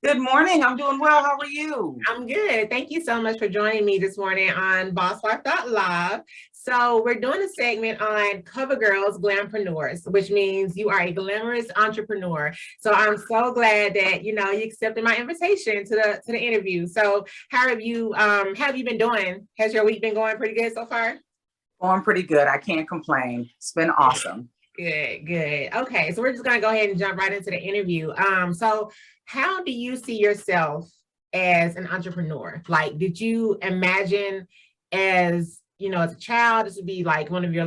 Good morning. I'm doing well. How are you? I'm good. Thank you so much for joining me this morning on Bosswife.live. So we're doing a segment on Cover Girls Glampreneurs, which means you are a glamorous entrepreneur. So I'm so glad that you accepted my invitation to the interview. So how have you been doing? Has your week been going pretty good so far? Going pretty good. I can't complain. It's been awesome. Good, good. Okay, so we're just gonna go ahead and jump right into the interview. So how do you see yourself as an entrepreneur? Like, did you imagine as a child, this would be like one of your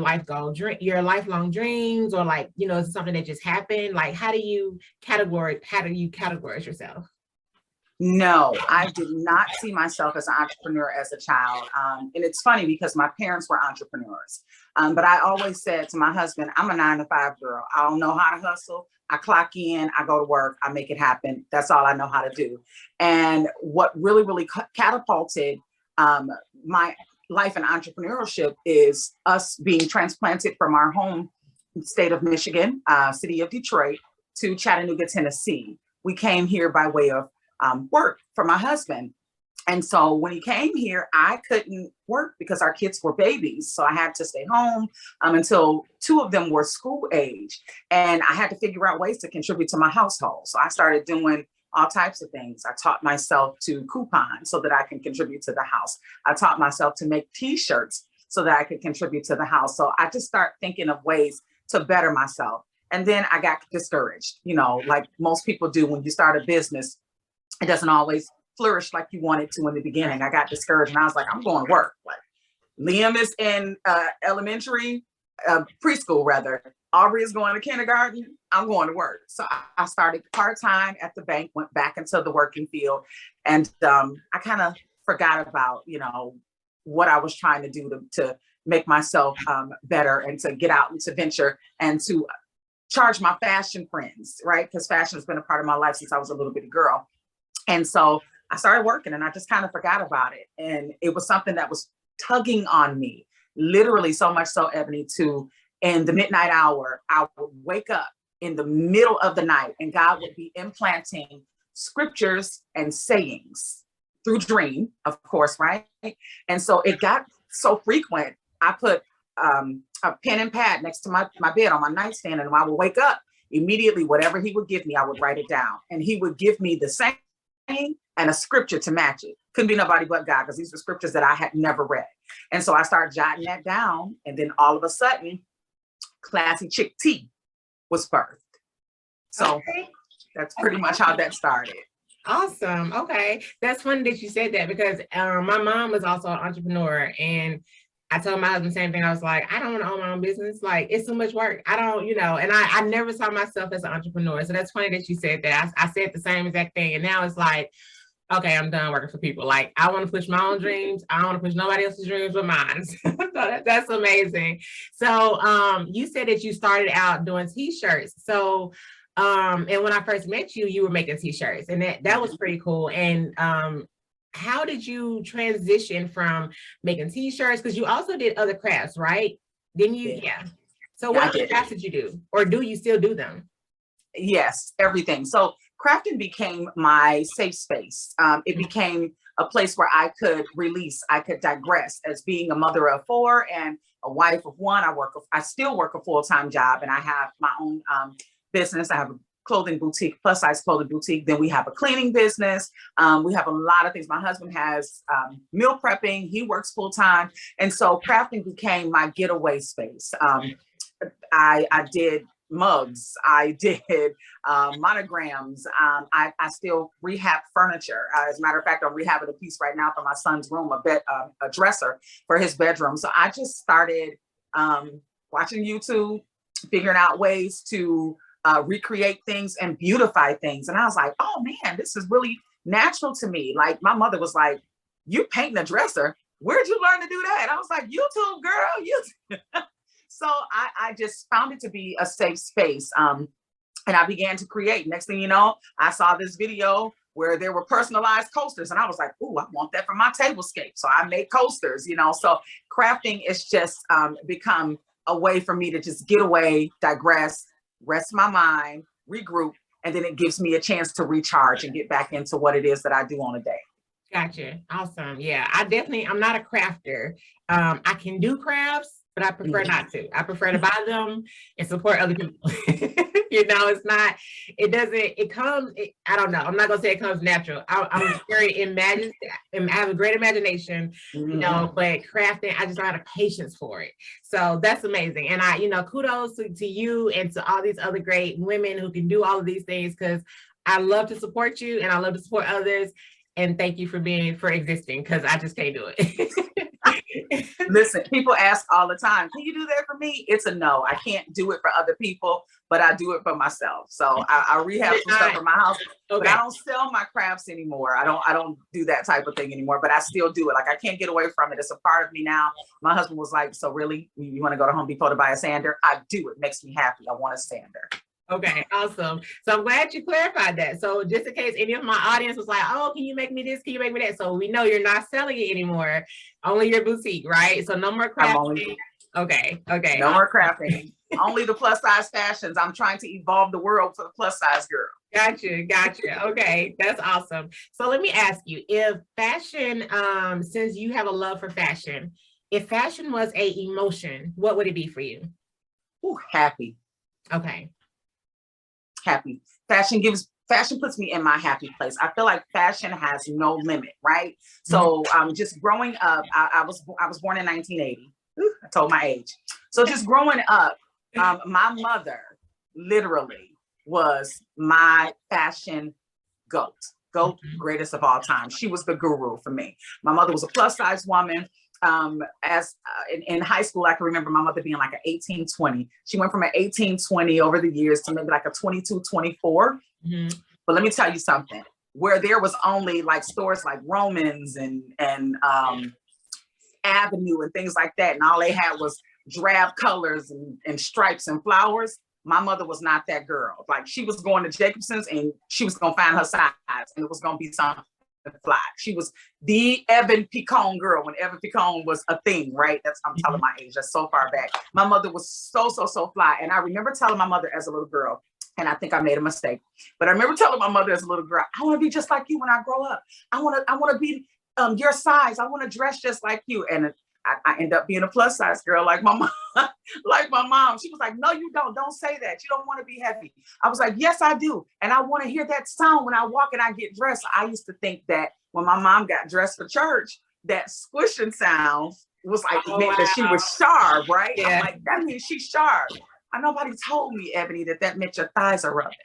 your lifelong dreams, or like, it's something that just happened? Like, how do you categorize yourself? No, I did not see myself as an entrepreneur as a child. And it's funny because my parents were entrepreneurs. But I always said to my husband, I'm a 9-to-5 girl. I don't know how to hustle. I clock in, I go to work, I make it happen. That's all I know how to do. And what really, really catapulted my life in entrepreneurship is us being transplanted from our home state of Michigan, city of Detroit, to Chattanooga, Tennessee. We came here by way of work for my husband. And so when he came here, I couldn't work because our kids were babies. So I had to stay home until 2 of them were school age. And I had to figure out ways to contribute to my household. So I started doing all types of things. I taught myself to coupon so that I can contribute to the house. I taught myself to make t-shirts so that I could contribute to the house. So I just start thinking of ways to better myself. And then I got discouraged, like most people do when you start a business. It doesn't always flourish like you want it to in the beginning. I got discouraged and I was like, I'm going to work. Like Liam is in preschool rather. Aubrey is going to kindergarten. I'm going to work. So I started part-time at the bank, went back into the working field. And I kind of forgot about, what I was trying to do to make myself better and to get out and to venture and to charge my fashion friends, right? Because fashion has been a part of my life since I was a little bitty girl. And so I started working and I just kind of forgot about it. And it was something that was tugging on me, literally so much so, Ebony, in the midnight hour, I would wake up in the middle of the night and God would be implanting scriptures and sayings through dream, of course, right? And so it got so frequent, I put a pen and pad next to my bed on my nightstand. And when I would wake up, immediately, whatever he would give me, I would write it down. And he would give me the same and a scripture to match it. Couldn't be nobody but God, because these were scriptures that I had never read. And so I started jotting that down. And then all of a sudden, Classy Chick Tea was birthed. So that's pretty much how that started. Awesome. Okay. That's funny that you said that because my mom was also an entrepreneur, and I told my husband the same thing. I was like, I don't want to own my own business. Like, it's too much work. I don't, and I never saw myself as an entrepreneur. So that's funny that you said that. I said the same exact thing. And now it's like, okay, I'm done working for people. Like, I want to push my own dreams. I don't want to push nobody else's dreams but mine. So that's amazing. So you said that you started out doing t-shirts. So, and when I first met you, you were making t-shirts, and that was pretty cool. And how did you transition from making t-shirts? Because you also did other crafts, right? Didn't you? Yeah. So what crafts did you do? Or do you still do them? Yes, everything. So crafting became my safe space. It became a place where I could release, I could digress. As being a mother of 4 and a wife of 1, I still work a full-time job, and I have my own business. I have a clothing boutique, plus size clothing boutique. Then we have a cleaning business. We have a lot of things. My husband has meal prepping. He works full time. And so crafting became my getaway space. I did mugs. I did monograms. I still rehab furniture. As a matter of fact, I'm rehabbing a piece right now for my son's room, a dresser for his bedroom. So I just started watching YouTube, figuring out ways to recreate things and beautify things. And I was like, oh man, this is really natural to me. Like my mother was like, you painting a dresser? Where'd you learn to do that? I was like, YouTube, girl, YouTube. So I just found it to be a safe space. And I began to create. Next thing you know, I saw this video where there were personalized coasters. And I was like, ooh, I want that for my tablescape. So I made coasters, So crafting is just become a way for me to just get away, digress, rest my mind, regroup, and then it gives me a chance to recharge and get back into what it is that I do on a day. Gotcha. Awesome. Yeah, I'm not a crafter. I can do crafts, but I prefer not to. I prefer to buy them and support other people. You know, I don't know. I'm not gonna say it comes natural. I'm very imaginative. I have a great imagination, you know, but crafting, I just don't have the patience for it. So that's amazing. And kudos to you and to all these other great women who can do all of these things, because I love to support you and I love to support others. And thank you for existing, because I just can't do it. Listen, people ask all the time, can you do that for me? It's a no. I can't do it for other people, but I do it for myself. So I rehab some stuff in my house, but I don't sell my crafts anymore. I don't do that type of thing anymore, but I still do it. Like, I can't get away from it. It's a part of me now. My husband was like, so really, you want to go to Home Depot to buy a sander? I do. It makes me happy. I want a sander. Okay, awesome. So I'm glad you clarified that. So just in case any of my audience was like, oh, can you make me this? Can you make me that? So we know you're not selling it anymore. Only your boutique, right? So no more crafting. Okay. No more crafting. Only the plus size fashions. I'm trying to evolve the world for the plus size girl. Gotcha. Okay, that's awesome. So let me ask you, if fashion, since you have a love for fashion, if fashion was a emotion, what would it be for you? Ooh, happy. Okay. Happy. Fashion puts me in my happy place. I feel like fashion has no limit, right? So just growing up, I was born in 1980. Ooh, I told my age. So just growing up, my mother literally was my fashion goat, greatest of all time. She was the guru for me. My mother was a plus size woman. In high school, I can remember my mother being like an 18-20. She went from an 18-20 over the years to maybe like a 22-24. But let me tell you something, where there was only like stores like Roman's and Avenue and things like that, and all they had was drab colors and stripes and flowers. My mother was not that girl. Like, she was going to Jacobson's and she was gonna find her size, and it was gonna be something fly. She was the Ebone Picon girl when Ebone Picon was a thing, right? I'm telling my age. That's so far back. My mother was so fly. And I remember telling my mother as a little girl, and I think I made a mistake, but I remember telling my mother as a little girl, I want to be just like you when I grow up. I want to be your size. I want to dress just like you. And I end up being a plus size girl like my mom. Like my mom. She was like, no, you don't. Don't say that. You don't want to be heavy. I was like, yes, I do. And I want to hear that sound when I walk and I get dressed. I used to think that when my mom got dressed for church, that squishing sound was like, meant that she was sharp, right? Yeah. I'm like, that means she's sharp. And nobody told me, Ebony, that meant your thighs are rubbing.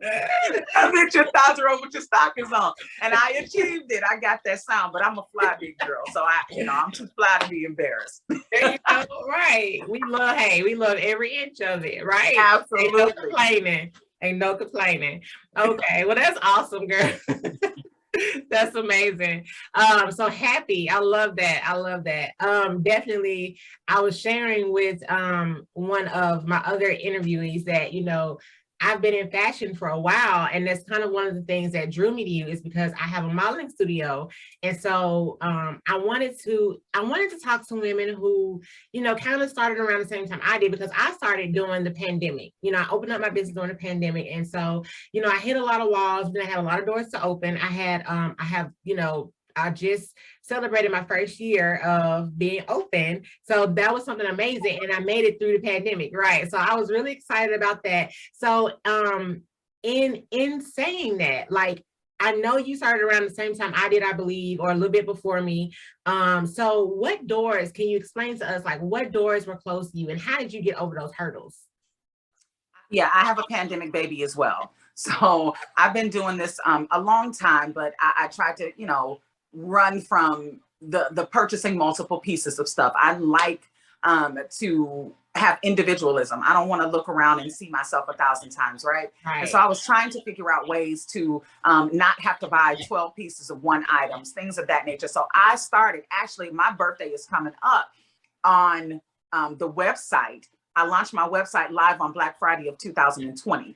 I meant your thighs are over with your stockings on. And I achieved it. I got that sound, but I'm a fly big girl. So I'm too fly to be embarrassed. There you go. Right. We love every inch of it, right? Absolutely. Ain't no complaining. Okay. Well, that's awesome, girl. That's amazing. So happy. I love that. Definitely. I was sharing with one of my other interviewees that, I've been in fashion for a while, and that's kind of one of the things that drew me to you, is because I have a modeling studio. And so I wanted to talk to women who, kind of started around the same time I did, because I started during the pandemic. I opened up my business during the pandemic. And so, I hit a lot of walls, but I had a lot of doors to open. I just celebrated my first year of being open. So that was something amazing. And I made it through the pandemic, right? So I was really excited about that. So in saying that, like, I know you started around the same time I did, I believe, or a little bit before me. So what doors, can you explain to us, like, what doors were closed to you and how did you get over those hurdles? Yeah, I have a pandemic baby as well. So I've been doing this a long time, but I tried to, run from the purchasing multiple pieces of stuff. I like to have individualism. I don't want to look around and see myself 1,000 times, right? And so I was trying to figure out ways to not have to buy 12 pieces of one items, things of that nature. So I started, actually, my birthday is coming up on the website. I launched my website live on Black Friday of 2020.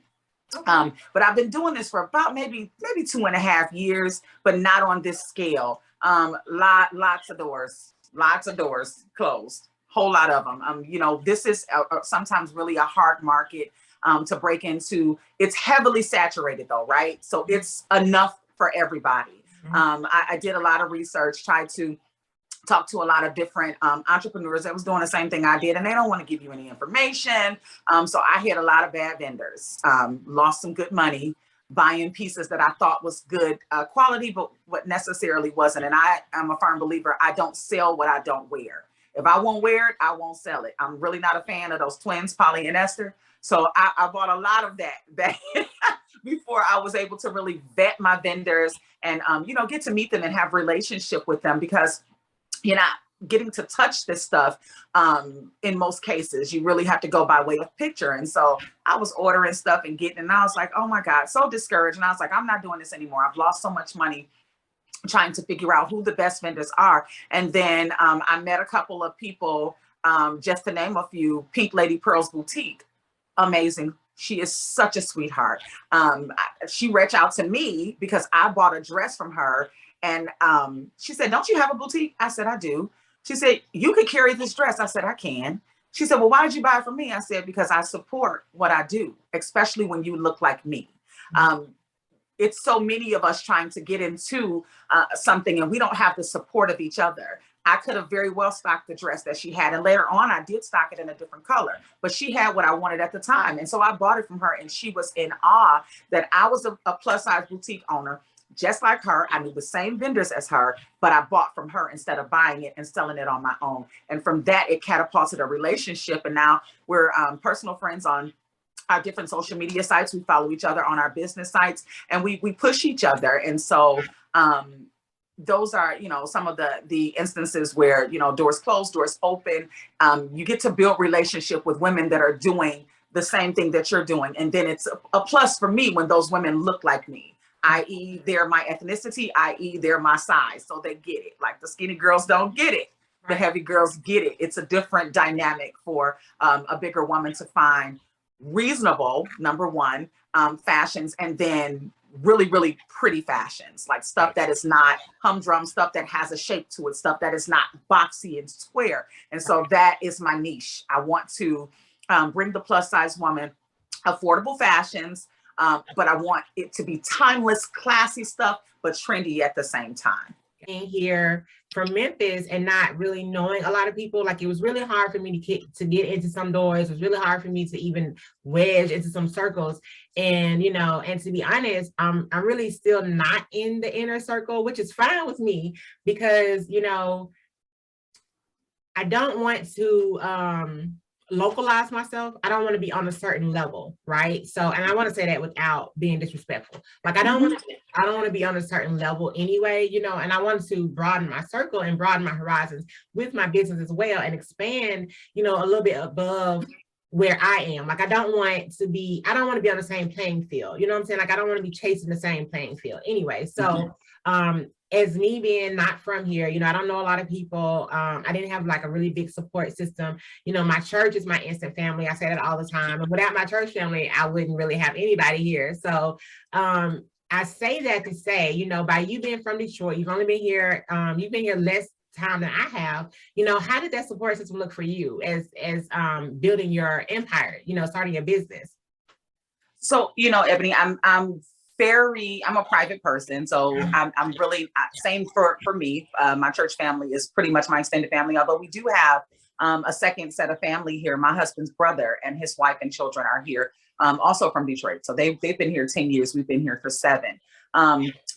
Okay. But I've been doing this for about maybe 2.5 years, but not on this scale. Lots of doors closed, whole lot of them. This is sometimes really a hard market. to break into. It's heavily saturated though, right? So it's enough for everybody. I did a lot of research, tried to talk to a lot of different entrepreneurs that was doing the same thing I did, and they don't want to give you any information. So I hit a lot of bad vendors, lost some good money buying pieces that I thought was good quality, but what necessarily wasn't. And I am a firm believer, I don't sell what I don't wear. If I won't wear it, I won't sell it. I'm really not a fan of those twins, Polly and Esther. So I bought a lot of that before I was able to really vet my vendors and, get to meet them and have relationship with them, because you're not getting to touch this stuff. In most cases, you really have to go by way of picture. And so I was ordering stuff and I was like, oh my God, so discouraged. And I was like, I'm not doing this anymore. I've lost so much money trying to figure out who the best vendors are. And then I met a couple of people, just to name a few, Pink Lady Pearl's Boutique. Amazing. She is such a sweetheart. She reached out to me because I bought a dress from her. And she said, don't you have a boutique? I said, I do. She said, you could carry this dress. I said, I can. She said, well, why did you buy it from me? I said, because I support what I do, especially when you look like me. It's so many of us trying to get into something, and we don't have the support of each other. I could have very well stocked the dress that she had. And later on, I did stock it in a different color, but she had what I wanted at the time. And so I bought it from her, and she was in awe that I was a plus size boutique owner, just like her. I knew the same vendors as her, but I bought from her instead of buying it and selling it on my own. And from that, it catapulted a relationship. And now we're personal friends on our different social media sites. We follow each other on our business sites, and we push each other. And so those are, some of the instances where, doors closed, doors open. You get to build relationship with women that are doing the same thing that you're doing. And then it's a plus for me when those women look like me, i.e. they're my ethnicity, i.e. they're my size. So they get it. Like the skinny girls don't get it. The heavy girls get it. It's a different dynamic for a bigger woman to find reasonable, number one, fashions, and then really, really pretty fashions, like stuff that is not humdrum, stuff that has a shape to it, stuff that is not boxy and square. And so that is my niche. I want to bring the plus size woman affordable fashions, but I want it to be timeless, classy stuff, but trendy at the same time. In here from Memphis and not really knowing a lot of people, like it was really hard for me to get into some doors. It was really hard for me to even wedge into some circles. And, and to be honest, I'm really still not in the inner circle, which is fine with me because, I don't want to localize myself. I don't want to be on a certain level, right? So, and I want to say that without being disrespectful. Like I don't want to be on a certain level anyway, and I want to broaden my circle and broaden my horizons with my business as well and expand, a little bit above where I am. Like I don't want to be on the same playing field. You know what I'm saying? Like I don't want to be chasing the same playing field anyway. So, as me being not from here, I don't know a lot of people. I didn't have like a really big support system. My church is my instant family. I say that all the time. And without my church family, I wouldn't really have anybody here. So I say that to say, by you being from Detroit, you've only been here, less time than I have, how did that support system look for you as building your empire, starting your business? So, Ebony, I'm a private person. So I'm really same for me. My church family is pretty much my extended family, although we do have a second set of family here. My husband's brother and his wife and children are here, also from Detroit. So they've been here 10 years. We've been here for 7.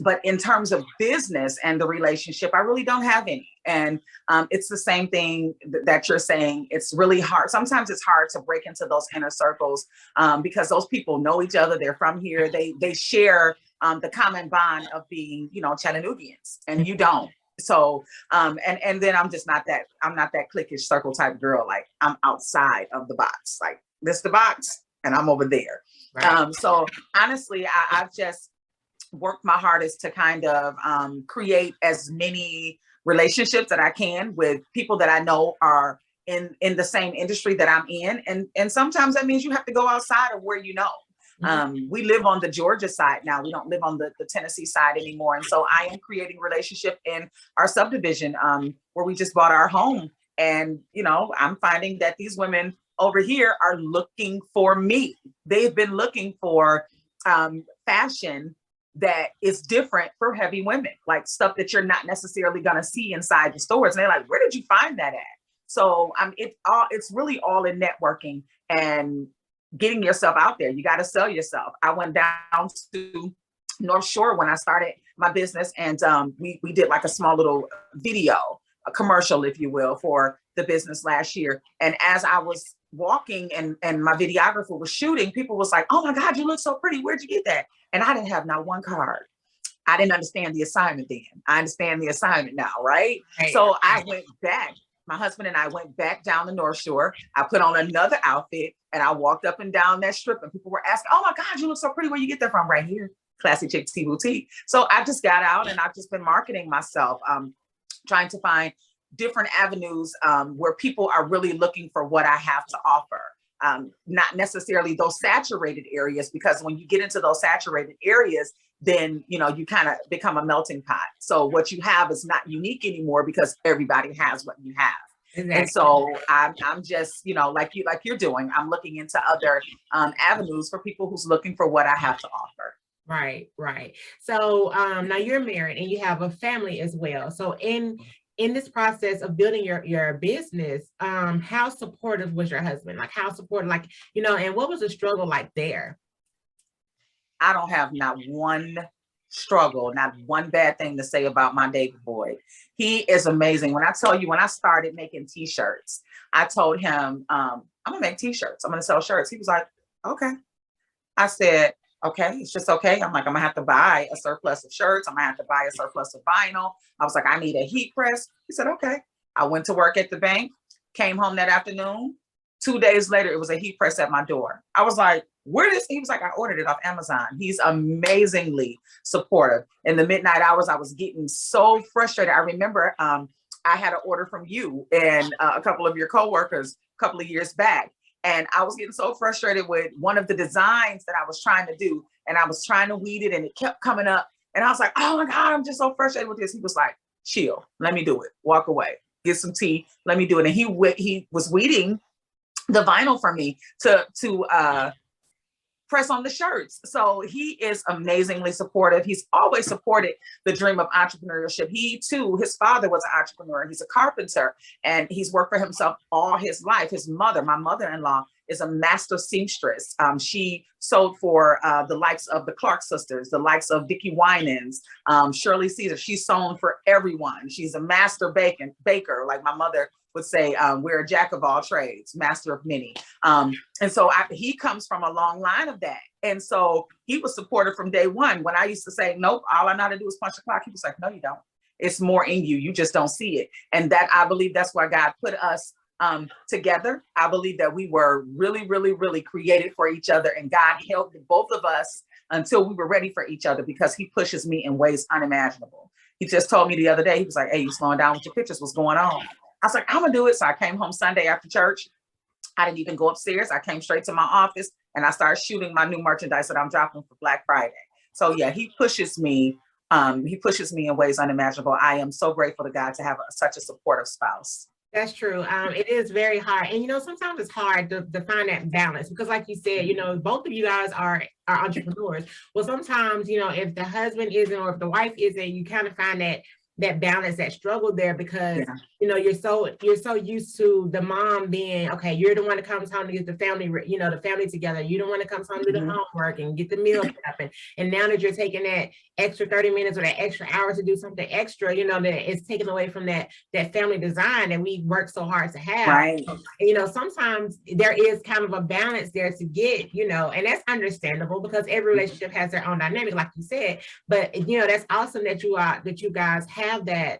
But in terms of business and the relationship, I really don't have any. And it's the same thing that you're saying. It's really hard. Sometimes it's hard to break into those inner circles because those people know each other. They're from here. They share the common bond of being, Chattanoogians, and you don't. So, and then I'm not that cliquish circle type girl. Like I'm outside of the box, like this the box and I'm over there. Right. So honestly, I've just worked my hardest to kind of create as many relationships that I can with people that I know are in the same industry that I'm in. And sometimes that means you have to go outside of where we live on the Georgia side now. We don't live on the Tennessee side anymore. And so I am creating relationship in our subdivision where we just bought our home. And, I'm finding that these women over here are looking for me. They've been looking for fashion that is different for heavy women, like stuff that you're not necessarily going to see inside the stores. And they're like, where did you find that at? So it's really all in networking and getting yourself out there. You got to sell yourself. I went down to North Shore when I started my business, and we did like a small little video, a commercial, if you will, for the business last year. And as I was walking and my videographer was shooting, people was like, oh my God, you look so pretty. Where'd you get that? And I didn't have not one card. I didn't understand the assignment then. I understand the assignment now, right? So I went back. My husband and I went back down the North Shore. I put on another outfit and I walked up and down that strip, and people were asking, oh my God, you look so pretty. Where you get that from? Right here, ClassyChicTeeBoutique. So I just got out and I've just been marketing myself, trying to find different avenues where people are really looking for what I have to offer. Not necessarily those saturated areas, because when you get into those saturated areas, then, you know, you kind of become a melting pot. So what you have is not unique anymore because everybody has what you have. Exactly. And so I'm just, you know, like you're doing, I'm looking into other avenues for people who's looking for what I have to offer. Right, right. So now you're married and you have a family as well. So in this process of building your business, how supportive was your husband? Like how supportive, like, you know, and what was the struggle like there? I don't have not one struggle, not one bad thing to say about my David boy. He is amazing. When I tell you, when I started making t-shirts, I told him, I'm gonna make t-shirts. I'm gonna sell shirts. He was like, okay. I said, okay, it's just okay. I'm like, I'm gonna have to buy a surplus of shirts. I'm gonna have to buy a surplus of vinyl. I was like, I need a heat press. He said, okay. I went to work at the bank, came home that afternoon. 2 days later, it was a heat press at my door. I was like, where is, he was like, I ordered it off Amazon. He's amazingly supportive. In the midnight hours, I was getting so frustrated. I remember I had an order from you and a couple of your coworkers a couple of years back. And I was getting so frustrated with one of the designs that I was trying to do. And I was trying to weed it and it kept coming up. And I was like, oh my God, I'm just so frustrated with this. He was like, chill, let me do it. Walk away, get some tea, let me do it. And he was weeding the vinyl for me to press on the shirts. So he is amazingly supportive. He's always supported the dream of entrepreneurship. He too, his father was an entrepreneur. He's a carpenter and he's worked for himself all his life. His mother, my mother-in-law, is a master seamstress. She sewed for the likes of the Clark sisters, the likes of Dickie Winans, Shirley Caesar. She's sewn for everyone. She's a master baker, like my mother would say, we're a jack of all trades, master of many. And so he comes from a long line of that. And so he was supportive from day one. When I used to say, nope, all I know how to do is punch the clock, he was like, no, you don't. It's more in you. You just don't see it. And that, I believe that's why God put us together. I believe that we were really, really, really created for each other. And God helped both of us until we were ready for each other, because he pushes me in ways unimaginable. He just told me the other day, he was like, hey, you slowing down with your pictures, what's going on? I was like, I'm gonna do it. So I came home Sunday after church. I didn't even go upstairs. I came straight to my office and I started shooting my new merchandise that I'm dropping for Black Friday. So yeah, he pushes me in ways unimaginable. I am so grateful to God to have such a supportive spouse. That's true. It is very hard. And, you know, sometimes it's hard to find that balance because like you said, you know, both of you guys are entrepreneurs. Well, sometimes, you know, if the husband isn't or if the wife isn't, you kind of find that balance, that struggle there because, you know, you're so used to the mom being, okay, you're the one that comes home to get the family, you know, the family together. You're the one that comes home to do the homework and get the meal prep. And now that you're taking that extra 30 minutes or that extra hour to do something extra, you know, that it's taken away from that family design that we work so hard to have. Right. And, you know, sometimes there is kind of a balance there to get, you know, and that's understandable because every relationship has their own dynamic, like you said. But, you know, that's awesome that you guys have that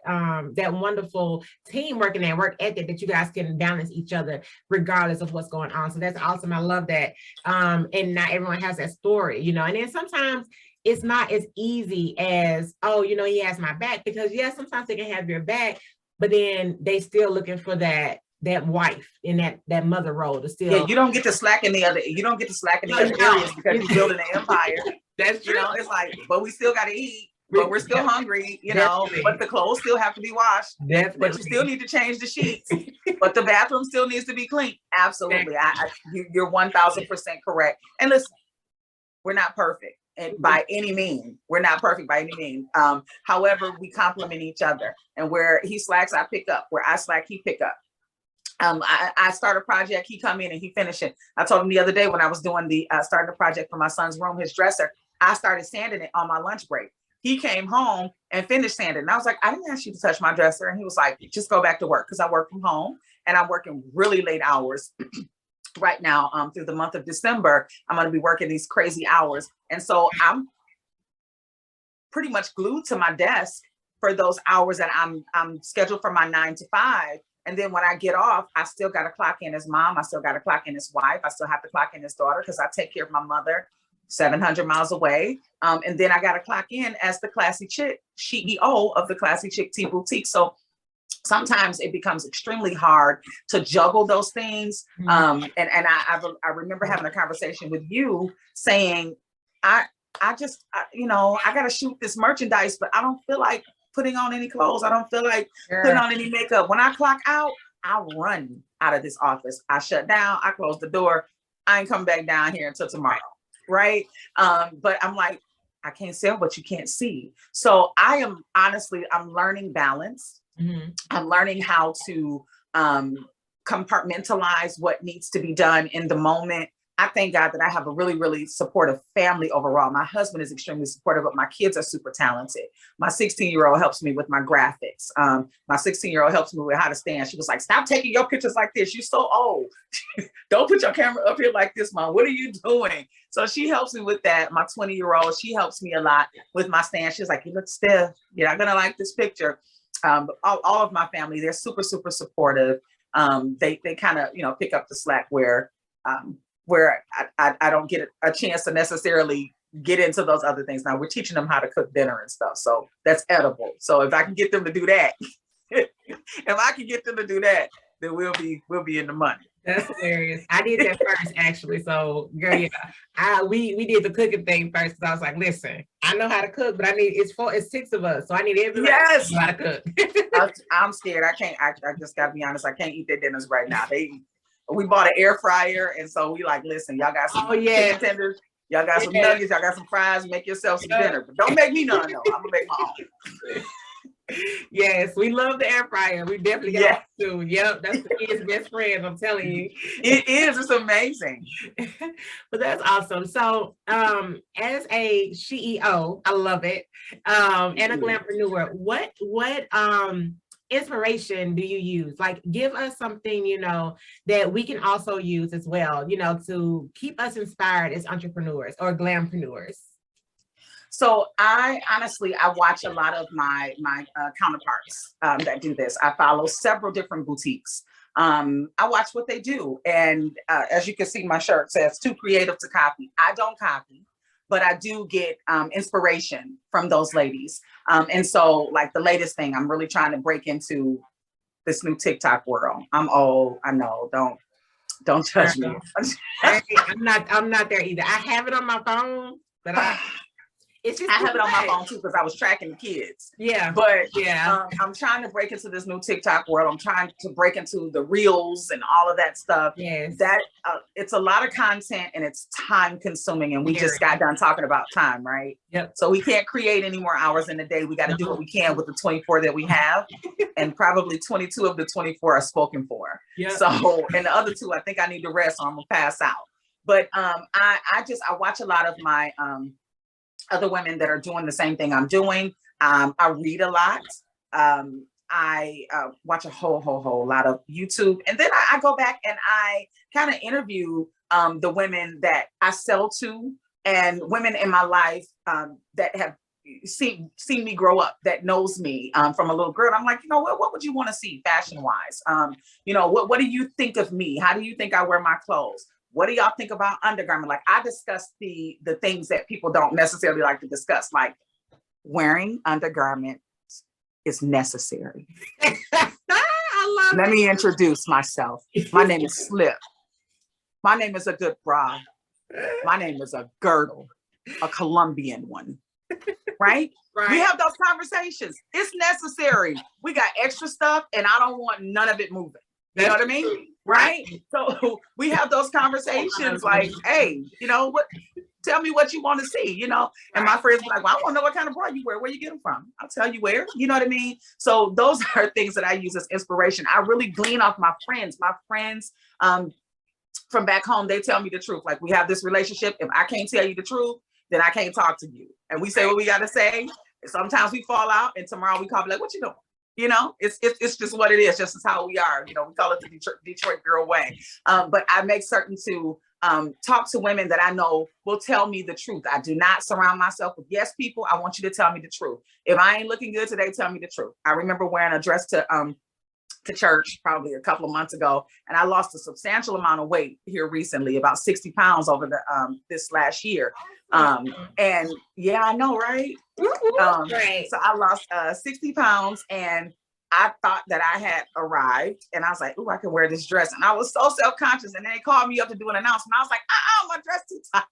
wonderful teamwork and that work ethic that you guys can balance each other regardless of what's going on. So that's awesome. I love that. And not everyone has that story, you know, and then sometimes it's not as easy as, oh, you know, he has my back, because yes, sometimes they can have your back, but then they still looking for that wife in that mother role to still. Yeah, you don't get to slack in the other areas because you're building an empire. That's true. You know, it's like, but we still got to eat. But we're still hungry, you know, but the clothes still have to be washed. Definitely. But you still need to change the sheets. But the bathroom still needs to be clean. Absolutely. You're 1000% correct. And listen, we're not perfect by any means. We're not perfect by any means. However, we complement each other, and where he slacks, I pick up. Where I slack, he pick up. I start a project, he come in and he finish it. I told him the other day when I was doing the starting a project for my son's room, his dresser, I started sanding it on my lunch break. He came home and finished sanding. And I was like, I didn't ask you to touch my dresser. And he was like, just go back to work, because I work from home and I'm working really late hours right now. Through the month of December, I'm going to be working these crazy hours. And so I'm pretty much glued to my desk for those hours that I'm scheduled for my 9 to 5. And then when I get off, I still got to clock in as mom. I still got to clock in as wife. I still have to clock in as daughter, because I take care of my mother 700 miles away. And then I got to clock in as the classy chick, SHE-E0 of the ClassyChicTeeBoutique. So sometimes it becomes extremely hard to juggle those things. And I remember having a conversation with you saying, I got to shoot this merchandise, but I don't feel like putting on any clothes. I don't feel like putting on any makeup. When I clock out, I run out of this office. I shut down, I close the door. I ain't coming back down here until tomorrow, right? But I'm like, I can't sell what you can't see. So I'm learning balance. I'm learning how to compartmentalize what needs to be done in the moment. I thank God that I have a really, really supportive family overall. My husband is extremely supportive, but my kids are super talented. My 16-year-old helps me with my graphics. My 16-year-old helps me with how to stand. She was like, stop taking your pictures like this. You're so old. Don't put your camera up here like this, Mom. What are you doing? So she helps me with that. My 20-year-old, she helps me a lot with my stand. She's like, you look stiff. You're not going to like this picture. But all of my family, they're super, super supportive. They kind of, pick up the slack where I don't get a chance to necessarily get into those other things. Now we're teaching them how to cook dinner and stuff. So that's edible. So if I can get them to do that, then we'll be in the money. That's hilarious. I did that first, actually. So, girl, yeah, we did the cooking thing first, because I was like, listen, I know how to cook, but it's 6 of us, so I need everybody to know how to cook. I'm scared. I just gotta be honest. I can't eat their dinners right now. We bought an air fryer, and so we like, listen, y'all got some chicken tenders, y'all got some nuggets, y'all got some fries. Make yourself some dinner, but don't make me none. No, I'm gonna make my own. Yes, we love the air fryer. We definitely got to. Yep, that's the kids' best friend. I'm telling you, it is. It's amazing. But that's awesome. So, as a SHE-E0, I love it. And a Glampreneur, what inspiration do you use? Like, give us something, that we can also use as well, to keep us inspired as entrepreneurs or glampreneurs. So I watch a lot of my counterparts that do this. I follow several different boutiques. I watch what they do. And as you can see, my shirt says too creative to copy. I don't copy, but I do get inspiration from those ladies. And so like the latest thing, I'm really trying to break into this new TikTok world. I'm old, I know, don't judge me. I'm not there either. I have it on my phone, but I have it on my phone too, because I was tracking the kids. Yeah. But I'm trying to break into this new TikTok world. I'm trying to break into the reels and all of that stuff. Yes. That it's a lot of content and it's time consuming. And we just got done talking about time, right? Yep. So we can't create any more hours in the day. We got to do what we can with the 24 that we have. And probably 22 of the 24 are spoken for. Yep. So, and the other 2, I think I need to rest or I'm gonna pass out. But I watch a lot of my other women that are doing the same thing I'm doing. I read a lot. I watch a whole lot of YouTube. And then I go back and I kind of interview the women that I sell to and women in my life that have seen me grow up, that knows me from a little girl. I'm like, what would you want to see fashion wise? What do you think of me? How do you think I wear my clothes? What do y'all think about undergarment? Like I discuss the things that people don't necessarily like to discuss, like wearing undergarments is necessary. Let me introduce myself. My name is Slip. My name is a good bra. My name is a girdle, a Colombian one, right? We have those conversations. It's necessary. We got extra stuff and I don't want none of it moving. You know what I mean? Right? So we have those conversations like, hey, you know what? Tell me what you want to see, you know? And my friends are like, well, I want to know what kind of bra you wear. Where you get them from? I'll tell you where, you know what I mean? So those are things that I use as inspiration. I really glean off my friends. My friends from back home, they tell me the truth. Like, we have this relationship. If I can't tell you the truth, then I can't talk to you. And we say what we got to say. Sometimes we fall out, and tomorrow we call like, what you doing? You know, it's just what it is. Just as how we are. You know, we call it the Detroit girl way. But I make certain to talk to women that I know will tell me the truth. I do not surround myself with yes people. I want you to tell me the truth. If I ain't looking good today, tell me the truth. I remember wearing a dress to church probably a couple of months ago, and I lost a substantial amount of weight here recently, about 60 pounds over the this last year. And yeah, I know, right? Right. So I lost 60 pounds, and I thought that I had arrived, and I was like, "Ooh, I can wear this dress." And I was so self-conscious, and then they called me up to do an announcement. I was like, my dress too tight.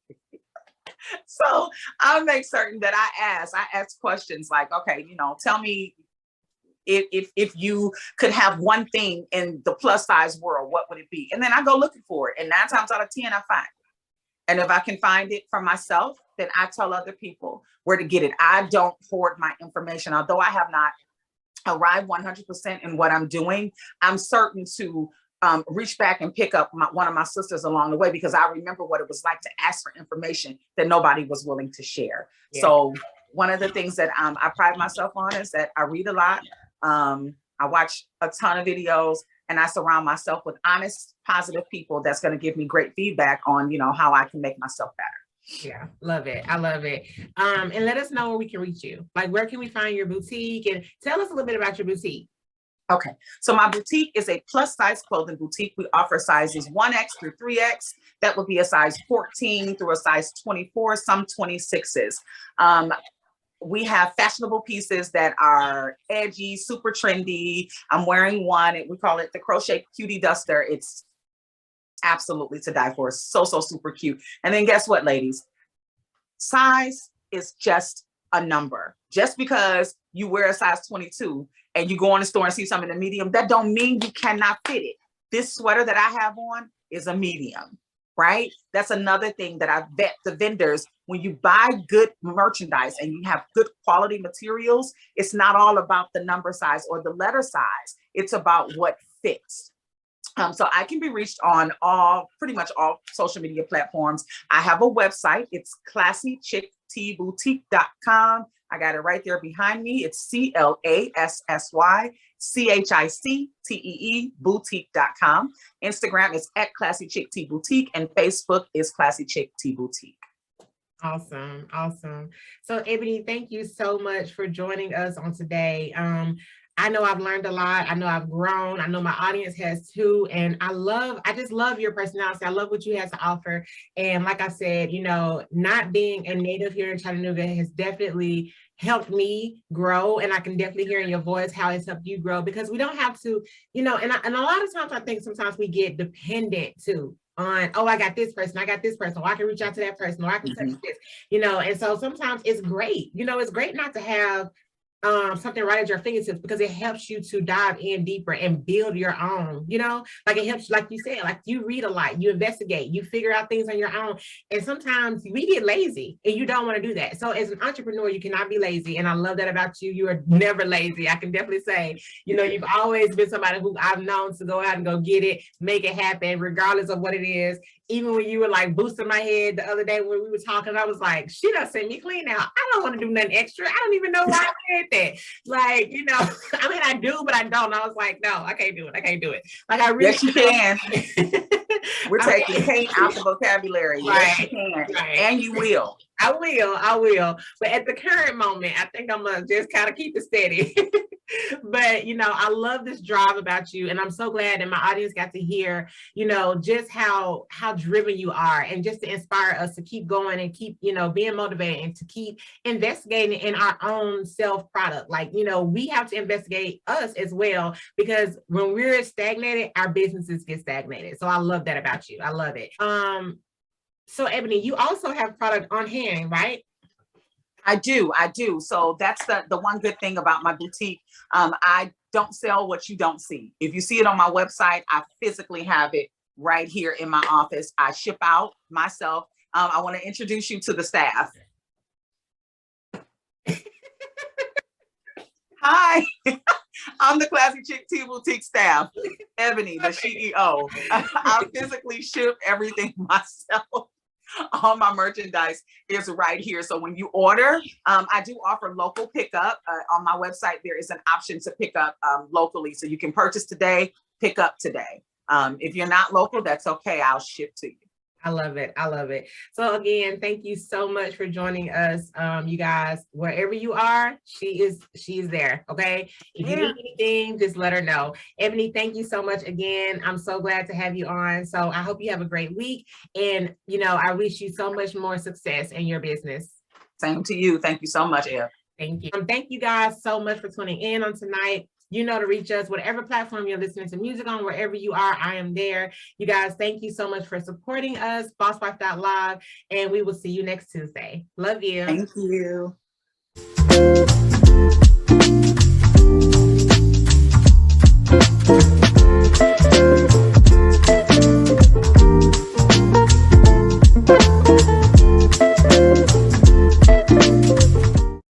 So I'll make certain that I ask questions like, okay, you know, tell me if you could have one thing in the plus size world, what would it be? And then I go looking for it. And 9 times out of 10, I find it. And if I can find it for myself, then I tell other people where to get it. I don't hoard my information. Although I have not arrived 100% in what I'm doing, I'm certain to reach back and pick up one of my sisters along the way, because I remember what it was like to ask for information that nobody was willing to share. Yeah. So one of the things that I pride myself on is that I read a lot. I watch a ton of videos, and I surround myself with honest, positive people that's going to give me great feedback on, you know, how I can make myself better. Yeah, love it. I love it. And let us know where we can reach you. Like, where can we find your boutique? And tell us a little bit about your boutique. Okay, so my boutique is a plus size clothing boutique. We offer sizes 1X through 3X. That would be a size 14 through a size 24, some 26s. We have fashionable pieces that are edgy, super trendy. I'm wearing one, we call it the crochet cutie duster. It's absolutely to die for. It's so super cute. And then guess what, ladies? Size is just a number. Just because you wear a size 22 and you go in the store and see something in a medium, that don't mean you cannot fit it. This sweater that I have on is a medium, right? That's another thing that I vet the vendors. When you buy good merchandise and you have good quality materials, it's not all about the number size or the letter size. It's about what fits. So I can be reached on pretty much all social media platforms. I have a website. It's ClassyChicTeeBoutique.com. I got it right there behind me. It's ClassyChicTeeBoutique boutique.com. Instagram is @ClassyChicTeeBoutique, and Facebook is ClassyChicTeeBoutique. Awesome. Awesome. So Ebony, thank you so much for joining us on today. I know I've learned a lot. I know I've grown. I know my audience has too. And I just love your personality. I love what you have to offer. And like I said, you know, not being a native here in Chattanooga has definitely helped me grow. And I can definitely hear in your voice how it's helped you grow, because we don't have to, you know, and a lot of times I think sometimes we get dependent too on, oh, I got this person, or I can reach out to that person, or I can touch this, you know. And so sometimes it's great, you know, it's great not to have something right at your fingertips, because it helps you to dive in deeper and build your own, you know, like it helps, like you said, like you read a lot, you investigate, you figure out things on your own. And sometimes we get lazy, and you don't want to do that. So as an entrepreneur, you cannot be lazy. And I love that about you. You are never lazy. I can definitely say, you know, you've always been somebody who I've known to go out and go get it, make it happen, regardless of what it is. Even when you were like boosting my head the other day when we were talking, I was like, she done sent me clean out. I don't want to do nothing extra. I don't even know why I said that. Like, you know, I mean, I do, but I don't. I was like, no, I can't do it. I can't do it. Like, I really— Yes, you can. We're taking paint out the vocabulary. Right, yes, you can. Right. And you will. I will. But at the current moment, I think I'm gonna just kind of keep it steady. But, you know, I love this drive about you. And I'm so glad that my audience got to hear, you know, just how driven you are, and just to inspire us to keep going and keep, you know, being motivated, and to keep investigating in our own self product. Like, you know, we have to investigate us as well, because when we're stagnated, our businesses get stagnated. So I love that about you. I love it. So Ebony, you also have product on hand, right? I do. So that's the one good thing about my boutique. I don't sell what you don't see. If you see it on my website, I physically have it right here in my office. I ship out myself. I want to introduce you to the staff. Hi, I'm the Classy Chick Boutique staff, Ebony, the SHE-E0. I physically ship everything myself. All my merchandise is right here. So when you order, I do offer local pickup. On my website, there is an option to pick up locally. So you can purchase today, pick up today. If you're not local, that's okay. I'll ship to you. I love it. I love it. So again, thank you so much for joining us. You guys, wherever you are, she is there. Okay. If you need anything, just let her know. Ebony, thank you so much again. I'm so glad to have you on. So I hope you have a great week. And, you know, I wish you so much more success in your business. Same to you. Thank you so much, Eb. Thank you. Thank you guys so much for tuning in on tonight. You know to reach us, whatever platform you're listening to music on, wherever you are, I am there. You guys, thank you so much for supporting us, bosswife.live, and we will see you next Tuesday. Love you. Thank you.